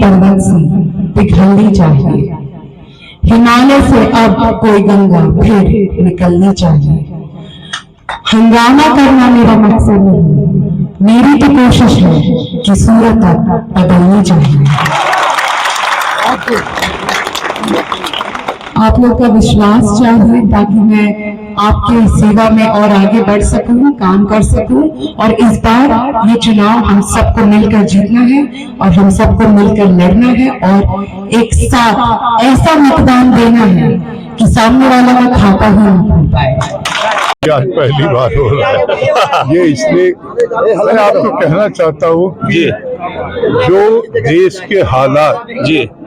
पर्वत से पिघलनी चाहिए, हिमालय से अब कोई गंगा फिर निकलनी चाहिए। हंगामा करना मेरा मकसद नहीं, मेरी तो कोशिश है कि सूरत अब बदलनी चाहिए। आप लोग का विश्वास चाहिए ताकि मैं आपके सेवा में और आगे बढ़ सकूं, काम कर सकूं। और इस बार ये चुनाव हम सबको मिलकर जीतना है और हम सबको मिलकर लड़ना है और एक साथ ऐसा मतदान देना है कि सामने वाला का खाता ही नहीं खुल पाए। आज पहली बार हो रहा है ये, इसलिए मैं आपको कहना चाहता हूँ कि जो देश के हालात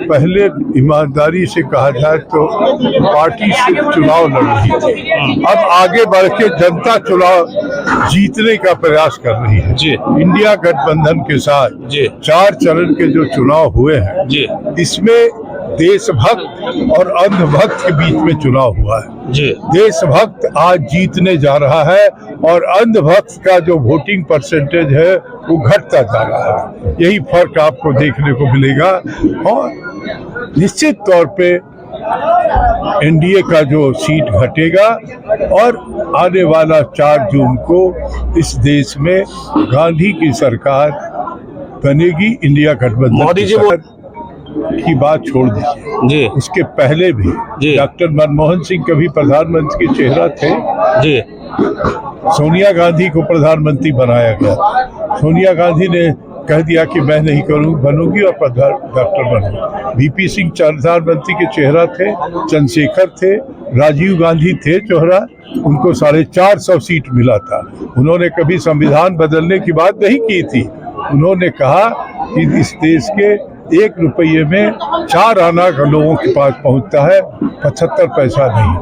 पहले ईमानदारी से कहा जाए तो पार्टी से चुनाव लड़ रही थी, अब आगे बढ़ के जनता चुनाव जीतने का प्रयास कर रही है। इंडिया गठबंधन के साथ 4 चरण के जो चुनाव हुए हैं, इसमें देशभक्त और अंधभक्त के बीच में चुनाव हुआ है। देशभक्त आज जीतने जा रहा है और अंधभक्त का जो वोटिंग परसेंटेज है वो घटता जा रहा है। यही फर्क आपको देखने को मिलेगा और निश्चित तौर पे एनडीए का जो सीट घटेगा और आने वाला 4 जून को इस देश में गांधी की सरकार बनेगी। इंडिया गठबंधन मोदी जी की बात छोड़ दीजिए, उसके पहले भी डॉक्टर मनमोहन सिंह कभी प्रधानमंत्री के चेहरा थे। सोनिया गांधी को प्रधानमंत्री बनाया गया, सोनिया गांधी ने कह दिया कि मैं नहीं बनूंगी और डॉक्टर बनूंगी। वीपी सिंह प्रधानमंत्री के चेहरा थे, चंद्रशेखर थे, राजीव गांधी थे चेहरा, उनको 450 सीट मिला था। उन्होंने कभी संविधान बदलने की बात नहीं की थी। उन्होंने कहा कि इस देश के 1 रुपये में 4 आना लोगों के पास पहुंचता है, 75 पैसा नहीं।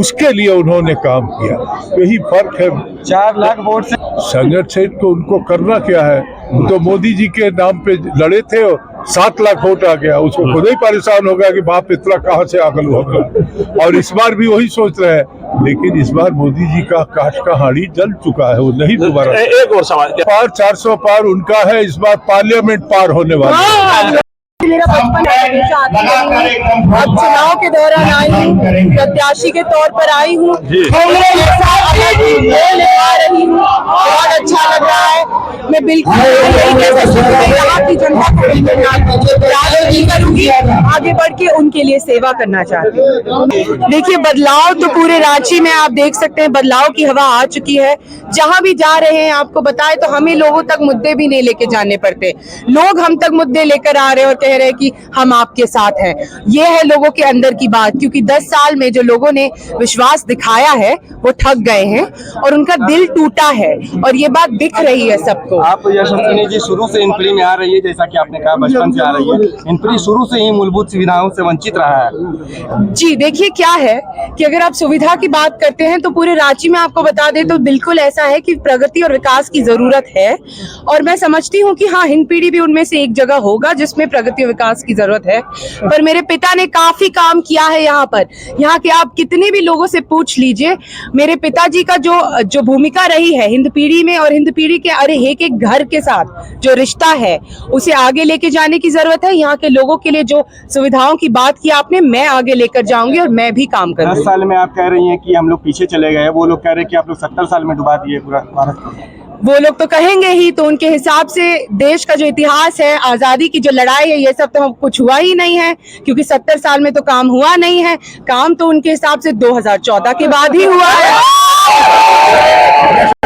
उसके लिए उन्होंने काम किया। यही फर्क है। 4 लाख वोट से संगठन को उनको करना क्या है? तो मोदी जी के नाम पे लड़े थे और 7 लाख वोट आ गया, उसको खुद ही परेशान हो गया कि बाप इतना कहाँ से आगल होगा। और इस बार भी वही सोच रहे हैं, लेकिन इस बार मोदी जी का काठ का हांडी जल चुका है, वो नहीं दोबारा। एक और सवाल, पार 400 पार उनका है, इस बार पार्लियामेंट पार होने वाला है। मेरा बचपन अब चुनाव के दौरान आई हूँ, प्रत्याशी के तौर पर आई हूँ, बहुत अच्छा लग रहा है। मैं बिल्कुल यहाँ की जनता को करूंगी, आगे बढ़ के उनके लिए सेवा करना चाहती हूँ। देखिए, बदलाव तो पूरे रांची में आप देख सकते हैं, बदलाव की हवा आ चुकी है। जहाँ भी जा रहे हैं आपको बताए तो हमें लोगों तक मुद्दे भी नहीं लेके जाने पड़ते, लोग हम तक मुद्दे लेकर आ रहे हैं और कह रहे हैं कि हम आपके साथ हैं। ये है लोगों के अंदर की बात, क्योंकि 10 साल में जो लोगों ने विश्वास दिखाया है वो ठग गए हैं और उनका दिल टूटा है और ये बात दिख रही है सबको। आप यशस्विनी जी शुरू से हिंदपीढ़ी में आ रही है, जैसा कि आपने कहा बचपन से आ रही है, हिंदपीढ़ी शुरू से ही मूलभूत सुविधाओं से वंचित रहा है। जी देखिए, क्या है कि अगर आप सुविधा की बात करते हैं तो पूरे रांची में आपको बता दें तो बिल्कुल ऐसा है कि प्रगति और विकास की जरूरत है और मैं समझती हूँ कि हाँ, हिंदपीढ़ी भी उनमें से एक जगह होगा जिसमें प्रगति और विकास की जरूरत है। पर मेरे पिता ने काफी काम किया है यहाँ पर। यहाँ के आप कितने भी लोगों से पूछ लीजिए, मेरे पिताजी का जो भूमिका रही है हिंदपीढ़ी में और हिंदपीढ़ी के एक घर के साथ जो रिश्ता है उसे आगे लेके जाने की जरूरत है। यहाँ के लोगों के लिए जो सुविधाओं की बात की आपने, मैं आगे लेकर जाऊंगी और मैं भी काम करूंगी। 10 साल में आप कह रही हैं कि हम लोग पीछे चले गए, वो लोग कह रहे हैं कि आप लोग 70 साल में डुबा दिए पूरा भारत को। वो लोग तो कहेंगे ही, तो उनके हिसाब से देश का जो इतिहास है, आजादी की जो लड़ाई है, ये सब तो कुछ हुआ ही नहीं है, क्योंकि 70 साल में तो काम हुआ नहीं है। काम तो उनके हिसाब से 2014 के बाद ही हुआ है।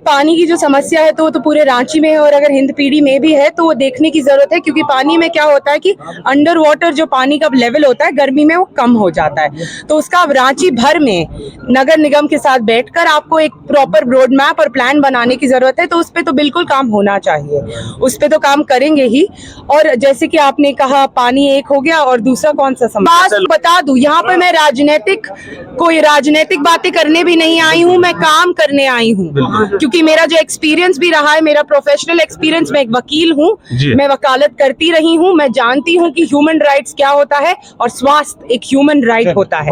पानी की जो समस्या है तो वो तो पूरे रांची में है और अगर हिंदपीढ़ी में भी है तो वो देखने की जरूरत है, क्योंकि पानी में क्या होता है कि अंडर वाटर जो पानी का लेवल होता है गर्मी में वो कम हो जाता है। तो उसका अब रांची भर में नगर निगम के साथ बैठकर आपको एक प्रॉपर रोड मैप और प्लान बनाने की जरूरत है। तो उस पर तो बिल्कुल काम होना चाहिए, उस पर तो काम करेंगे ही। और जैसे कि आपने कहा पानी एक हो गया और दूसरा कौन सा समस्या बता दूं, यहाँ पर मैं कोई राजनीतिक बातें करने भी नहीं आई हूँ, मैं काम करने आई हूँ, क्योंकि मेरा जो एक्सपीरियंस भी रहा है, मेरा प्रोफेशनल एक्सपीरियंस, मैं एक वकील हूँ, मैं वकालत करती रही हूँ, मैं जानती हूँ कि ह्यूमन राइट्स क्या होता है और स्वास्थ्य एक ह्यूमन राइट होता है।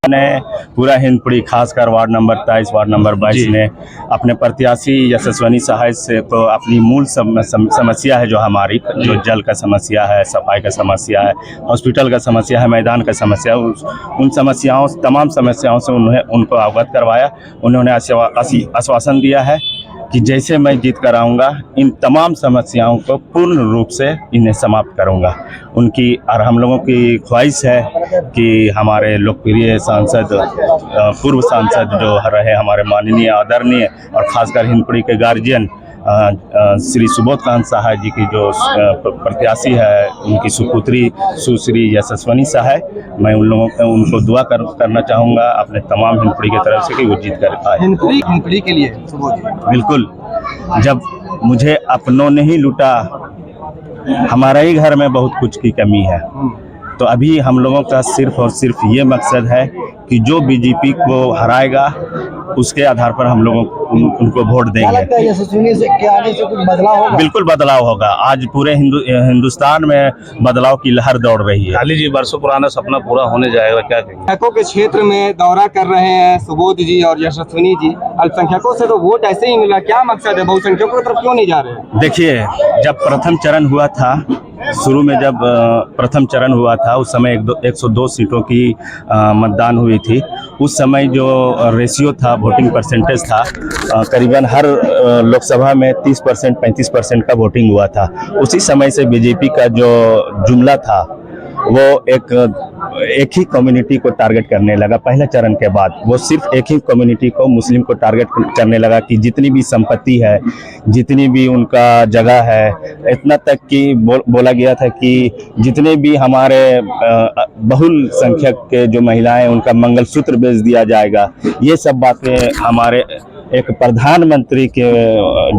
ने पूरा हिंदपीढ़ी खासकर वार्ड नंबर 23 वार्ड नंबर 22 में अपने प्रत्याशी यशस्विनी सहाय से को अपनी मूल समस्या है जो हमारी जो जल का समस्या है, सफाई का समस्या है, हॉस्पिटल का समस्या है, मैदान का समस्या है, उन समस्याओं तमाम समस्याओं से उनको अवगत करवाया। उन्होंने आश्वासन दिया है कि जैसे मैं जीत कर आऊँगा इन तमाम समस्याओं को पूर्ण रूप से इन्हें समाप्त करूँगा। उनकी और हम लोगों की ख्वाहिश है कि हमारे लोकप्रिय सांसद पूर्व सांसद जो रहे हमारे माननीय आदरणीय और ख़ासकर हिंदपीढ़ी के गार्जियन श्री सुबोध कांत सहाय जी की जो प्रत्याशी है, उनकी सुपुत्री सुश्री यशस्विनी सहाय, मैं उन लोगों को उनको दुआ करना चाहूँगा अपने तमाम हिंदपीढ़ी की तरफ से कि वो जीत कर पाए। हिंदपीढ़ी के लिए बिल्कुल, जब मुझे अपनों ने ही लूटा, हमारा ही घर में बहुत कुछ की कमी है, तो अभी हम लोगों का सिर्फ और सिर्फ ये मकसद है कि जो बीजेपी को हराएगा उसके आधार पर हम लोगों उनको वोट देंगे। यशस्विनी से के आने से कुछ बदलाव होगा? बिल्कुल बदलाव होगा। आज पूरे हिंदुस्तान में बदलाव की लहर दौड़ रही है। खाली जी वर्षों पुराना सपना पूरा होने जाएगा, क्या कहेंगे? अल्पसंख्यकों के क्षेत्र में दौरा कर रहे हैं सुबोध जी और यशस्विनी जी। अल्पसंख्यकों से तो वोट ऐसे ही मिला, क्या मकसद है? बहुसंख्यकों की तरफ क्यों नहीं जा रहे? देखिए, जब प्रथम चरण हुआ था, शुरू में जब प्रथम चरण हुआ था उस समय 102 सीटों की मतदान हुई थी। उस समय जो रेशियो था, वोटिंग परसेंटेज था, करीबन हर लोकसभा में 30% 35% का वोटिंग हुआ था। उसी समय से बीजेपी का जो जुमला था वो एक ही कम्युनिटी को टारगेट करने लगा। पहले चरण के बाद वो सिर्फ एक ही कम्युनिटी को, मुस्लिम को टारगेट करने लगा कि जितनी भी संपत्ति है, जितनी भी उनका जगह है, इतना तक कि बोला गया था कि जितने भी हमारे बहुल संख्यक के जो महिलाएं उनका मंगलसूत्र बेच दिया जाएगा। ये सब बातें हमारे एक प्रधानमंत्री के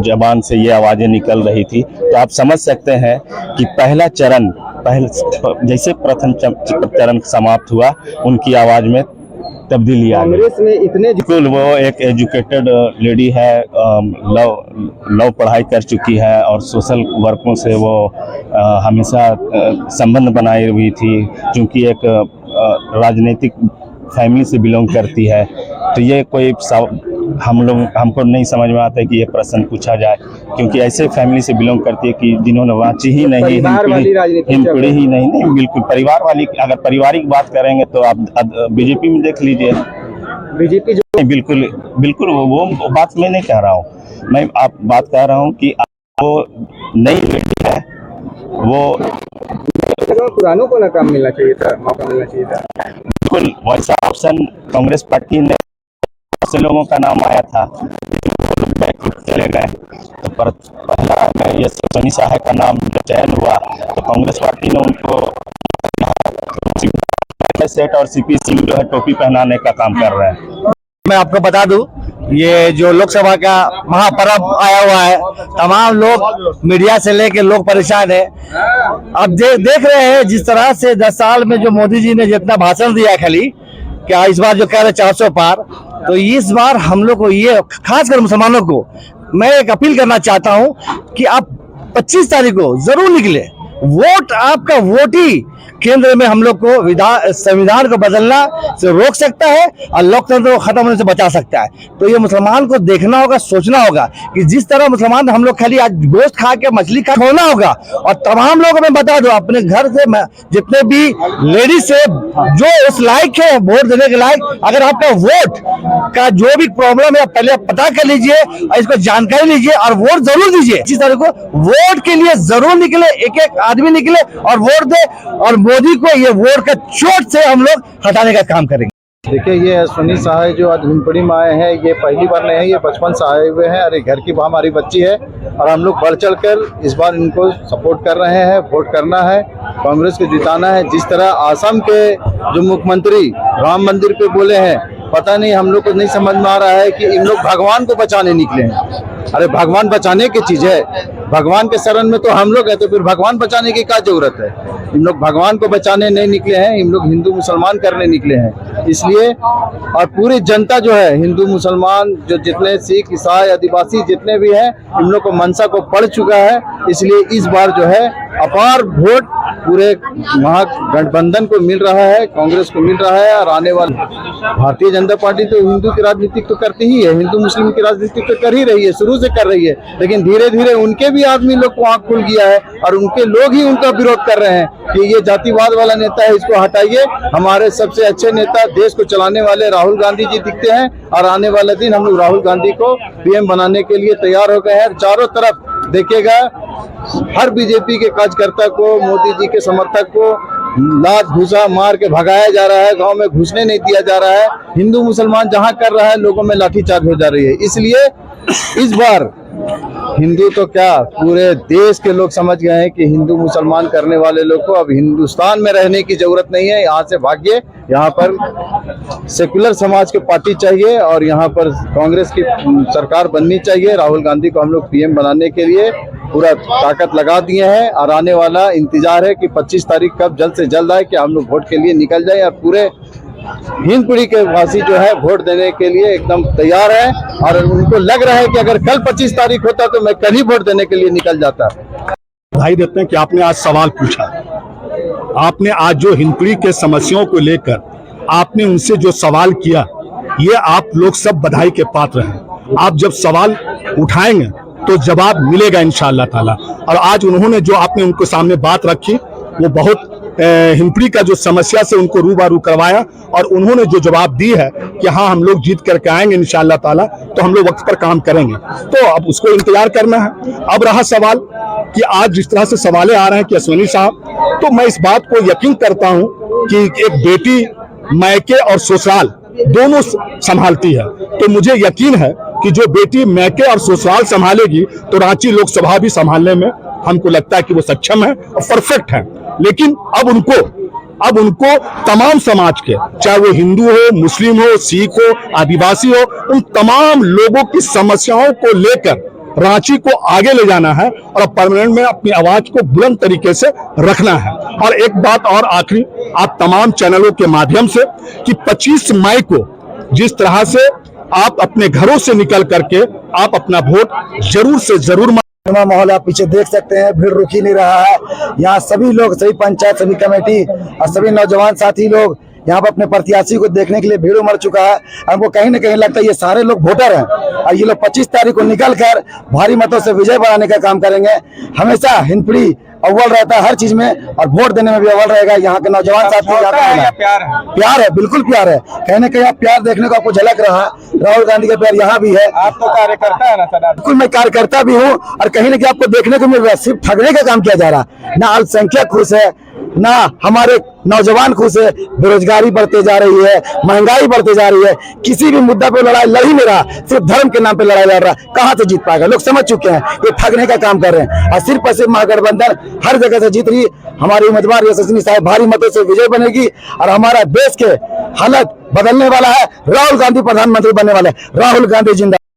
जबान से ये आवाज़ें निकल रही थी। तो आप समझ सकते हैं कि पहला चरण जैसे प्रथम चरण समाप्त हुआ, उनकी आवाज़ में तब्दीली आ गई। कांग्रेस में इतने बिल्कुल, वो एक एजुकेटेड लेडी है, लव पढ़ाई कर चुकी है और सोशल वर्कों से वो हमेशा संबंध बनाई हुई थी। क्योंकि एक राजनीतिक फैमिली से बिलोंग करती है, तो ये कोई हमको नहीं समझ में आता है कि ये प्रश्न पूछा जाए, क्योंकि ऐसे फैमिली से बिलोंग करती है कि जिन्होंने रांची ही नहीं, हिंदपीढ़ी ही नहीं, बिल्कुल परिवार वाली। अगर पारिवारिक बात करेंगे तो आप बीजेपी में देख लीजिए। बीजेपी जो बिल्कुल बिल्कुल वो बात मैं नहीं कह रहा हूँ, मैं आप बात कह रहा हूँ कि वो नई लेडी है, वो पुरानों को ना काम मिलना चाहिए था, मौका मिलना चाहिए था। बिल्कुल वैसा ऑप्शन कांग्रेस पार्टी ने से लोगों का नाम आया था, चले गए। तो पहला यशस्विनी सहाय का नाम जो चयन हुआ तो कांग्रेस पार्टी ने उनको सेट और सीपी सिंह जो है टोपी पहनाने का काम कर रहे हैं। मैं आपको बता दूं, ये जो लोकसभा का महापर्व आया हुआ है, तमाम लोग मीडिया से लेके लोग परेशान है। अब देख रहे हैं जिस तरह से 10 साल में जो मोदी जी ने जितना भाषण दिया, खाली क्या इस बार जो कह रहे 400 पार, तो इस बार हम लोग को ये खासकर मुसलमानों को मैं एक अपील करना चाहता हूं कि आप 25 तारीख को जरूर निकले। वोट आपका वोट ही केंद्र में हम लोग को संविधान को बदलना से रोक सकता है और लोकतंत्र को खत्म होने से बचा सकता है। तो ये मुसलमान को देखना होगा, सोचना होगा कि जिस तरह मुसलमान हम लोग खाली आज गोश्त खा के मछली खा होना होगा। और तमाम लोगों में बता दो, अपने घर से जितने भी लेडीज है जो उस लायक है वोट देने के लायक, अगर आपका वोट का जो भी प्रॉब्लम है पहले पता कर लीजिए और इसको जानकारी लीजिए और वोट जरूर दीजिए। इसी तरह को वोट के लिए जरूर निकले, एक एक आदमी निकले और वोट दे, और मोदी को ये वोट का चोट से हम लोग हटाने का काम करेंगे। देखिए, ये यशस्विनी सहाय जो आज हिंदपीढ़ी में आए हैं, ये पहली बार नहीं है, ये बचपन से आए हुए हैं और घर की हमारी बच्ची है और हम लोग बढ़ चढ़कर इस बार इनको सपोर्ट कर रहे हैं। वोट करना है, कांग्रेस को जिताना है। जिस तरह आसाम के जो मुख्यमंत्री राम मंदिर पे बोले हैं, पता नहीं हम लोग को नहीं समझ में आ रहा है कि इन लोग भगवान को बचाने निकले हैं। अरे भगवान बचाने की चीज है, भगवान के शरण में तो हम लोग है, तो फिर भगवान बचाने की क्या जरूरत है? इन लोग भगवान को बचाने नहीं निकले हैं, इन लोग हिंदू मुसलमान करने निकले हैं। इसलिए और पूरी जनता जो है, हिंदू मुसलमान जो जितने सिख ईसाई आदिवासी जितने भी हैं, इन लोग को मनसा को पड़ चुका है। इसलिए इस बार जो है अपार वोट पूरे महागठबंधन को मिल रहा है, कांग्रेस को मिल रहा है। और आने वाले भारतीय जनता पार्टी तो हिंदू की राजनीति तो करती ही है, हिंदू मुस्लिम की राजनीति तो कर ही रही है, शुरू से कर रही है, लेकिन धीरे धीरे उनके भी आदमी लोग को आंख खुल गया है और उनके लोग ही उनका विरोध कर रहे हैं कि ये जातिवाद वाला नेता है, इसको हटाइए। हमारे सबसे अच्छे नेता, देश को चलाने वाले राहुल गांधी जी दिखते हैं और आने वाले दिन हम लोग राहुल गांधी को पीएम बनाने के लिए तैयार हो गए हैं। चारों तरफ देखिएगा, हर बीजेपी के कार्यकर्ता को, मोदी जी के समर्थक को लात घूसा मार के भगाया जा रहा है, गांव में घुसने नहीं दिया जा रहा है। हिंदू मुसलमान जहां कर रहा है, लोगों में लाठीचार्ज हो जा रही है। इसलिए इस बार हिंदू तो क्या, पूरे देश के लोग समझ गए हैं कि हिंदू मुसलमान करने वाले लोग को अब हिंदुस्तान में रहने की जरूरत नहीं है, यहाँ से भागिए। यहाँ पर सेकुलर समाज की पार्टी चाहिए और यहाँ पर कांग्रेस की सरकार बननी चाहिए। राहुल गांधी को हम लोग पीएम बनाने के लिए पूरा ताकत लगा दिए हैं और आने वाला इंतजार है कि 25 तारीख कब जल्द से जल्द आए कि हम लोग वोट के लिए निकल जाए। और पूरे हिंदपीढ़ी के वासी जो है वोट देने के लिए एकदम तैयार है और उनको लग रहा है कि अगर कल 25 तारीख होता तो मैं कल ही वोट देने के लिए निकल जाता। बधाई देते हैं कि आपने आज सवाल पूछा। आपने आज जो हिंदपीढ़ी के समस्याओं को लेकर आपने उनसे जो सवाल किया, ये आप लोग सब बधाई के पात्र हैं। आप जब सवाल उठाएंगे तो जवाब मिलेगा इंशाअल्लाह ताला। और आज उन्होंने जो आपने उनको सामने बात रखी, वो बहुत हिंदपीढ़ी का जो समस्या से उनको रूबरू करवाया और उन्होंने जो जवाब दी है कि हाँ हम लोग जीत करके आएंगे इंशाअल्लाह ताला, तो हम लोग वक्त पर काम करेंगे। तो अब उसको इंतजार करना है। अब रहा सवाल कि आज जिस तरह से सवालें आ रहे हैं कि अश्विनी साहब, तो मैं इस बात को यकीन करता हूं कि एक बेटी मैके और ससुराल दोनों संभालती है, तो मुझे यकीन है कि जो बेटी मैके और ससुराल संभालेगी तो रांची लोकसभा भी संभालने में हमको लगता है कि वो सक्षम है और परफेक्ट है। लेकिन अब उनको तमाम समाज के, चाहे वो हिंदू हो, मुस्लिम हो, सिख हो, आदिवासी हो, उन तमाम लोगों की समस्याओं को लेकर रांची को आगे ले जाना है और परमानेंट में अपनी आवाज को बुलंद तरीके से रखना है। और एक बात और आखिरी, आप तमाम चैनलों के माध्यम से कि 25 मई को जिस तरह से आप अपने घरों से निकल करके आप अपना वोट जरूर से जरूर माहौल आप पीछे देख सकते हैं, भीड़ रुक ही नहीं रहा है। यहाँ सभी लोग, सभी पंचायत, सभी कमेटी और सभी नौजवान साथी लोग यहाँ पर अपने प्रत्याशी को देखने के लिए भीड़ उमड़ चुका है। हमको कहीं न कहीं लगता है ये सारे लोग वोटर हैं और ये लोग 25 तारीख को निकल कर भारी मतों से विजय बनाने का काम करेंगे। हमेशा हिंदपीढ़ी अव्वल रहता है हर चीज में और वोट देने में भी अव्वल रहेगा। यहाँ के नौजवान साथी प्यार है, बिल्कुल प्यार है। कहीं न कहीं आप प्यार देखने को आपको झलक रहा है। राहुल गांधी का प्यार यहाँ भी है। आप तो कार्यकर्ता है ना सर? बिल्कुल, मैं कार्यकर्ता भी हूँ और कहीं न कहीं आपको देखने को मिल रहा है सिर्फ ठगने का काम किया जा रहा है। ना अल्पसंख्यक खुश है, ना हमारे नौजवान खुश है। बेरोजगारी बढ़ते जा रही है, महंगाई बढ़ते जा रही है, किसी भी मुद्दा पे लड़ाई लड़ ही नहीं रहा, सिर्फ धर्म के नाम पे लड़ाई लड़ रहा है। कहाँ से जीत पाएगा? लोग समझ चुके हैं ये ठगने का काम कर रहे हैं और सिर्फ महागठबंधन हर जगह से जीत रही। हमारी उम्मीदवार यशस्विनी साहब भारी मतों से विजय बनेगी और हमारा देश के हालत बदलने वाला है। राहुल गांधी प्रधानमंत्री बनने वाले। राहुल गांधी जिंदाबाद।